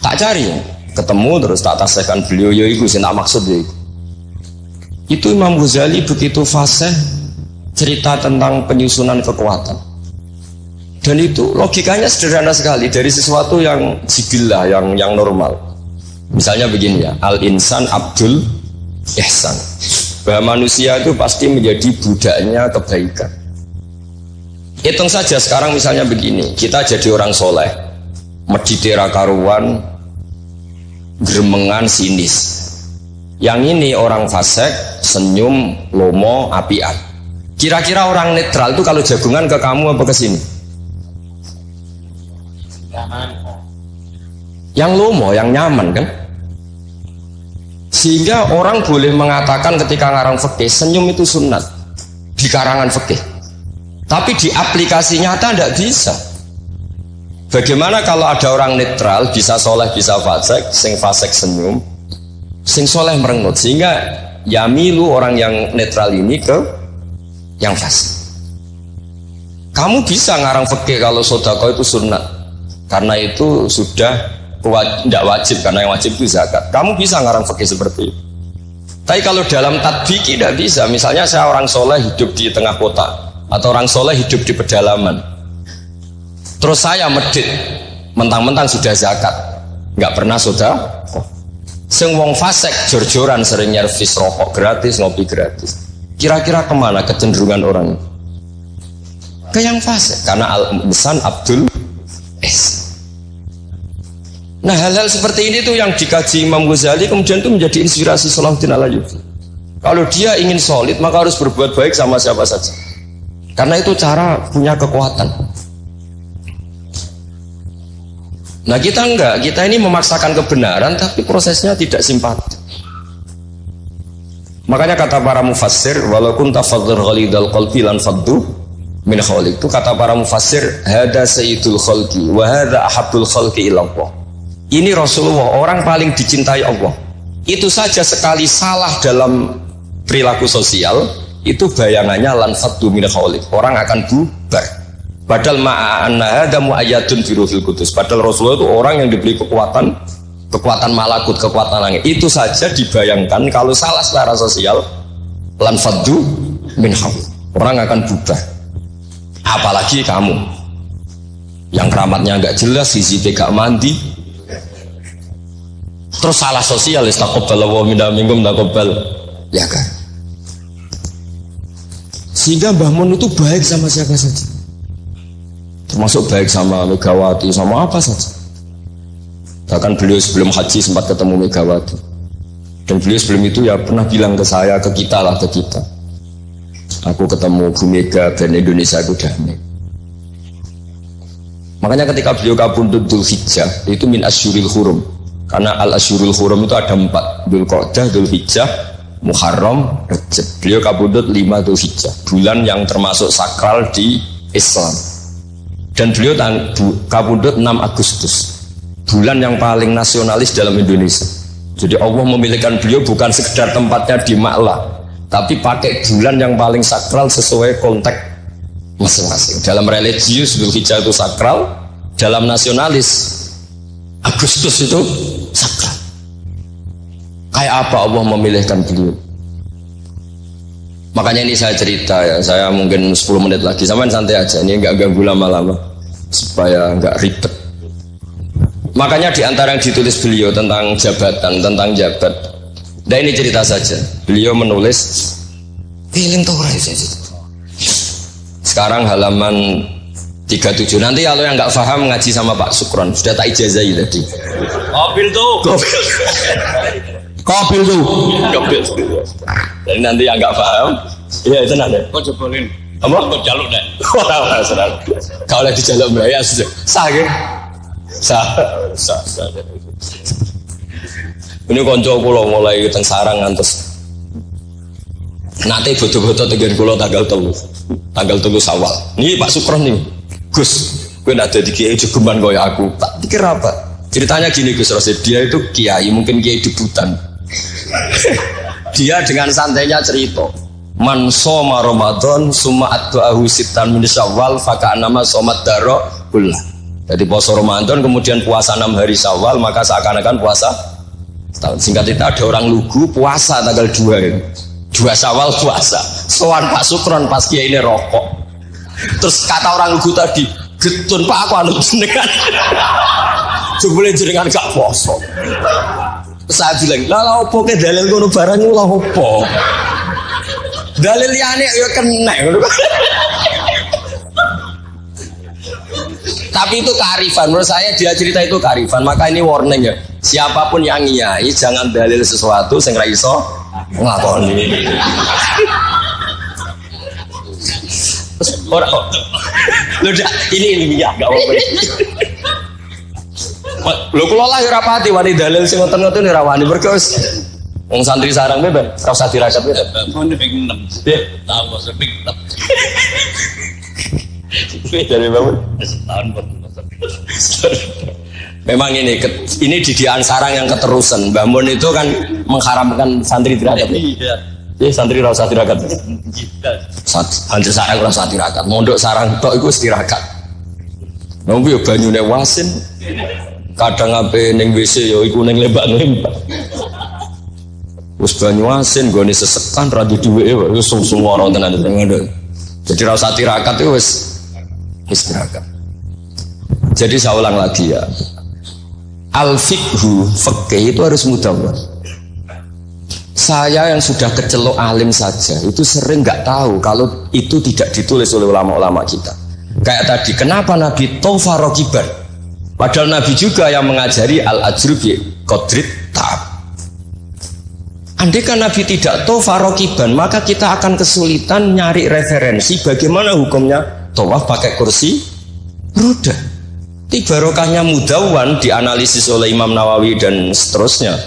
Tak cari ketemu terus tak tasihkan beliau ya itu saya tak maksud ya itu Imam Ghazali begitu fasih cerita tentang penyusunan kekuatan dan itu logikanya sederhana sekali dari sesuatu yang jibillah yang normal. Misalnya begini ya, al-insan abdul ihsan, bahwa manusia itu pasti menjadi budaknya kebaikan. Hitung saja sekarang misalnya begini, kita jadi orang soleh meditera karuan gremengan sinis, yang ini orang fasik senyum lomo apian. Kira-kira orang netral itu kalau jagungan ke kamu apa ke sini? Yang lomo, yang nyaman kan? Sehingga orang boleh mengatakan ketika ngarang fikih senyum itu sunat di karangan fikih. Tapi di aplikasi nyata tidak bisa. Bagaimana kalau ada orang netral bisa soleh bisa fasik, sing fasik senyum, sing soleh merengut, sehingga yamilu orang yang netral ini ke yang fasik. Kamu bisa ngarang fikih kalau sedekah itu sunat, karena itu sudah tidak wajib, karena yang wajib itu zakat. Kamu bisa ngarang fikih seperti itu. Tapi kalau dalam tadbiki tidak bisa. Misalnya saya orang soleh hidup di tengah kota, atau orang soleh hidup di pedalaman, terus saya medit mentang-mentang sudah zakat, nggak pernah sudah. Sing wong fasik jor-joran sering nyervis rokok gratis, ngopi gratis. Kira-kira kemana kecenderungan orang? Ke yang fasik, karena al-insan abdul ihsan. Nah hal-hal seperti ini tuh yang dikaji Imam Ghazali kemudian itu menjadi inspirasi Salahuddin Al-Ayyubi. Kalau dia ingin solid maka harus berbuat baik sama siapa saja, karena itu cara punya kekuatan. Nah kita enggak, kita ini memaksakan kebenaran tapi prosesnya tidak simpati. Makanya kata para mufassir, walaupun tafadzur ghalidal qalbi lan faddu min khawlik, itu kata para mufassir, hada sayyidul khalqi wa hada ahabbul khalqi ila Allah. Ini Rasulullah, orang paling dicintai Allah. Itu saja sekali salah dalam perilaku sosial, itu bayangannya lan faddu min khawlik, orang akan bubar. Padahal ma'anna hada mu'ayyadun fi ruhil qudus. Padahal Rasulullah itu orang yang diberi kekuatan malakut, kekuatan langit. Itu saja dibayangkan kalau salah secara sosial lan faddu min khawlik, orang akan bubar. Apalagi kamu yang keramatnya enggak jelas, sisi gak mandi, terus salah sosial, istaqobbal wa minna minkum taqobbal, ya kan? Sehingga Mbah Mun itu baik sama siapa saja, termasuk baik sama Megawati, sama apa saja. Bahkan beliau sebelum haji sempat ketemu Megawati, dan beliau sebelum itu ya pernah bilang ke saya, ke kita, aku ketemu Bu Mega dan Indonesia itu damai. Makanya ketika beliau kabundut Dzulhijjah itu min asyuril hurum, karena al-asyurul hurum itu ada 4, Dzulqa'dah, Dzulhijjah, Muharram, Rajab. Beliau kabundut 5 Dzulhijjah, bulan yang termasuk sakral di Islam. Dan beliau kabundut 6 Agustus, bulan yang paling nasionalis dalam Indonesia. Jadi Allah memilihkan beliau bukan sekedar tempatnya di Ma'la, tapi pakai bulan yang paling sakral sesuai konteks masing-masing. Dalam religius Dzulhijjah itu sakral, dalam nasionalis Agustus itu sakral. Kayak apa Allah memilihkan beliau? Makanya ini saya cerita ya, saya mungkin 10 menit lagi, sampean santai aja, ini enggak ganggu lama-lama supaya enggak ribet. Makanya di antara yang ditulis beliau tentang jabatan, tentang jabat. Nah ini cerita saja. Beliau menulis feeling tuh sekarang halaman 37. Nanti kalau yang nggak paham ngaji sama Pak Sukron, sudah tak ijazahi tadi. Kobil tuh. Jadi nanti yang nggak paham, iya itu nanti. Kok jebolin? Apa? Kok jaluk deh? Kalau lagi jaluk Melayu sudah sah ya? Sah. Ini konco kulo mulai teng sarang ngantos. Nanti bodoh-bodoh tegar kulo tanggal 3 Syawal. Ini Pak Sukron nih. Gus, gue nak jadi kiai jogeman kaya aku. Tak pikir apa? Ceritanya gini Gus Rosid, dia itu kiai, mungkin kiai debutan. Dia dengan santainya cerita, man soma Ramadan summa addu'ahu sitan min Syawal faka'annama somat daro kullah. Jadi puasa Ramadan kemudian puasa 6 hari Syawal maka seakan-akan puasa setahun. Singkat cerita ada orang lugu puasa tanggal 2 ini. 2 Syawal puasa. Sowan Pak Sukron pas kiai ini rokok. Terus kata orang lugu tadi, "Getun Pak aku anu jenengan." Jebule jenengan gak poso. Saya bilang, lah opo ke dalil ngono barang lah opo. Dalil liyane ya kena. Tapi itu kearifan, menurut saya dia cerita itu kearifan. Maka ini warning ya. Siapapun yang ngiyai jangan dalil sesuatu sing ra iso nglakoni. Ora kok. Lho ini ya enggak apa-apa. Lho kula lah ora pati wani dalil sing ngoten-ngoten ora wani mergo wis wong santri sarang ben ora usah dirakat wis. Ngono ping 6. Nggih, tahu mosok ping 6. Dari bangun setahun memang ini didikan sarang yang keterusan. Mbah Mun itu kan mengharamkan santri tirakat. Iya, santri ora usah tirakat. Santri sarang ora usah tirakat. Mondok sarang tok iku tirakat. Nang yo banyune wasin. Kadang ape ning WC ya iku ning lembak-lembak. Wis banyu asin gone sesekan ra duweke wis sumsumara tenan ngono. Jadi ra usah tirakat itu wis tirakat. Jadi saya ulang lagi ya. Al-fiqhu fikih itu harus mudawwan. Saya yang sudah kecelok alim saja itu sering nggak tahu kalau itu tidak ditulis oleh ulama-ulama kita. Kayak tadi, kenapa Nabi Taufa Rokiban? Padahal Nabi juga yang mengajari al-ajru bi qadrit ta'ab. Andai kan Nabi tidak Taufa Rokiban, maka kita akan kesulitan nyari referensi bagaimana hukumnya tawaf pakai kursi roda. Barokahnya mudawwan dianalisis oleh Imam Nawawi dan seterusnya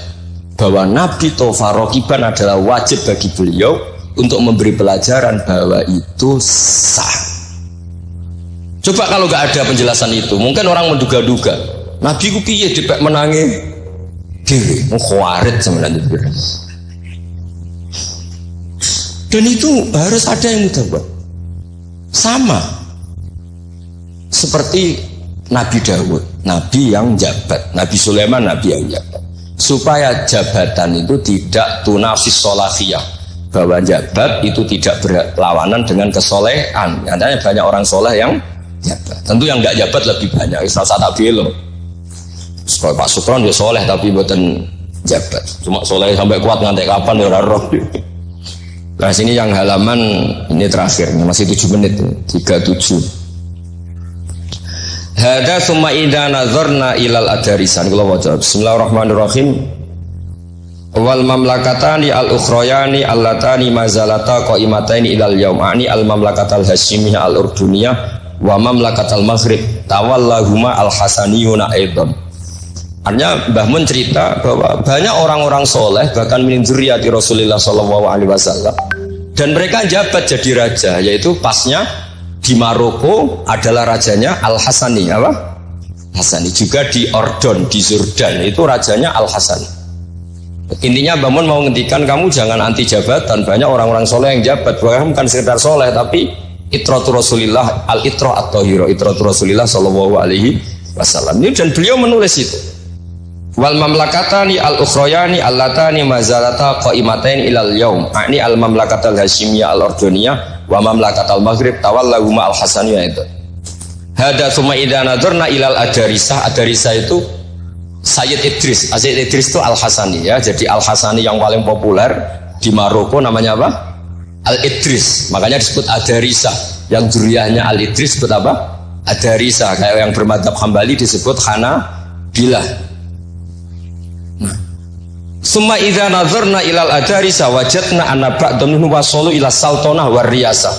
bahwa Nabi Taufa Rokiban adalah wajib bagi beliau untuk memberi pelajaran bahwa itu sah. Coba kalau nggak ada penjelasan itu, mungkin orang menduga-duga Nabi ku piye dipek menangi dhewe, khawarit sebenarnya. Dan itu harus ada yang mudawwan. Sama seperti Nabi Dawud, Nabi yang jabat, Nabi Sulaiman, Nabi yang jabat. Supaya jabatan itu tidak tunafis solafiyah, bahwa jabat itu tidak berlawanan dengan kesolehan. Katanya banyak orang soleh yang jabat. Tentu yang nggak jabat lebih banyak. Isra tak belo. Sekolah Pak Sukron dia soleh tapi buatan jabat. Cuma soleh sampai kuat ngantek kapan ya orang roh. Nah sini yang halaman ini terakhir, masih 7 menit, 37. Hada summa idza nazarna ilal adarisan. Kalau waca bismillahirrahmanirrahim. Wal mamlakatani al ukhrayani allatani mazalata qaimataini ilal yaumani al mamlakatal hasyimiyah al urduniyah wa mamlakatal maghrib tawallahuma al hasaniyuna aidan. Artinya Mbah Mun cerita bahwa banyak orang-orang soleh bahkan min dzurriyyati Rasulullah sallallahu alaihi wasallam dan mereka jabat jadi raja, yaitu pasnya di Maroko adalah rajanya Al Hasani, apa? Hasani. Juga di Ordon di Jordan itu rajanya Al Hasani. Intinya Mbah Mun mau ngendikan kamu jangan anti jabatan, banyak orang-orang soleh yang jabat, bahkan bukan sekedar soleh tapi itratu Rasulillah al itra at-tahira, itratu Rasulillah sallallahu alaihi wasallam. Dan beliau menulis itu. Wal mamlakatani al ukhrayani allatani mazalata qaimatain ilal yaum. Ini al mamlakatal hasyimiyah al ordoniyah wa mamlakatal maghrib tawallahuma al hasaniyah itu. Hada summa idza nadarna ilal adarisah. Adarisah itu Sayyid Idris. Sayyid Idris itu al Hasani ya. Jadi al Hasani yang paling populer di Maroko namanya apa? Al Idris. Makanya disebut Adarisah. Yang dzurriyyahnya Al Idris disebut apa? Adarisah. Kayak yang bermadzhab Hambali disebut Hanabilah. Summa idza nazarna ilal adarisa wajadna anna ba'dhum wasalu ila sultanah war riyasah.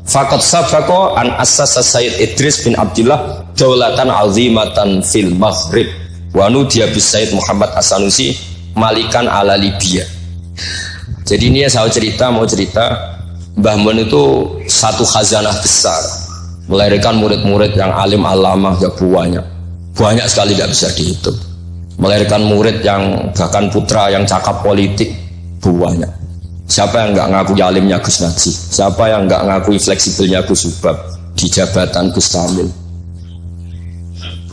Faqad sabaqa an assasa Sayyid Idris bin Abdullah daulatan azimatan fil Maghrib. Wa nudiya bis Sayyid Muhammad As-Sanusi malikan ala Libya. Jadi ini saya mau cerita Mbah Mun itu satu khazanah besar. Melahirkan murid-murid yang alim alamah ya banyak sekali tidak bisa dihitung. Melahirkan murid yang bahkan putra yang cakap politik banyak. Siapa yang nggak ngakui alimnya Gus Najib? Siapa yang nggak ngakui fleksibelnya Gus Subab di jabatan Gus Kamil?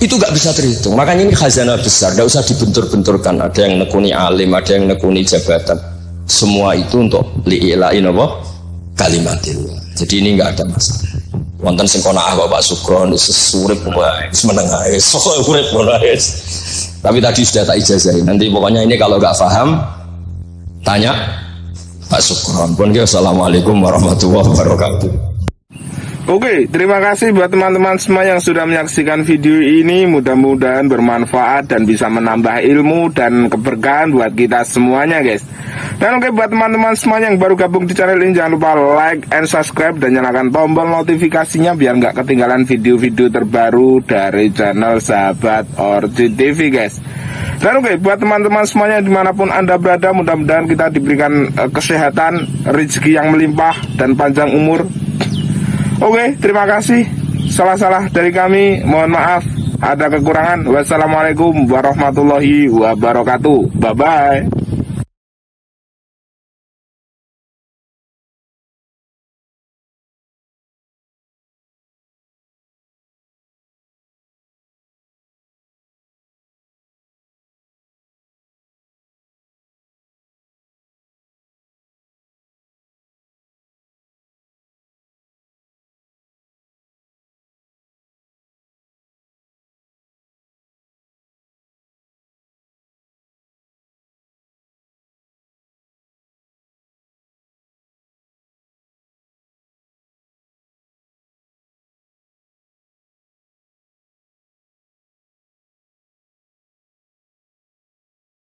Itu nggak bisa terhitung. Makanya ini khazanah besar, tidak usah dibentur-benturkan. Ada yang nekuni alim, ada yang nekuni jabatan. Semua itu untuk li'ilain apa? Kalimatillah. Jadi ini nggak ada masalah. Wonten sing konaah kok Pak Sukron sesurip wae, menengah urip wae. Tapi tadi sudah tak ijazahin. Nanti pokoknya ini kalau nggak paham tanya Pak Sukron. Assalamualaikum warahmatullahi wabarakatuh. Oke, terima kasih buat teman-teman semua yang sudah menyaksikan video ini. Mudah-mudahan bermanfaat dan bisa menambah ilmu dan keberkahan buat kita semuanya, guys. Dan oke, buat teman-teman semua yang baru gabung di channel ini, jangan lupa like and subscribe dan nyalakan tombol notifikasinya biar nggak ketinggalan video-video terbaru dari channel Sahabat Orji TV, guys. Dan oke, buat teman-teman semuanya dimanapun Anda berada, mudah-mudahan kita diberikan kesehatan, rezeki yang melimpah dan panjang umur. Oke, terima kasih. Salah-salah dari kami, mohon maaf. Ada kekurangan. Wassalamualaikum warahmatullahi wabarakatuh. Bye-bye.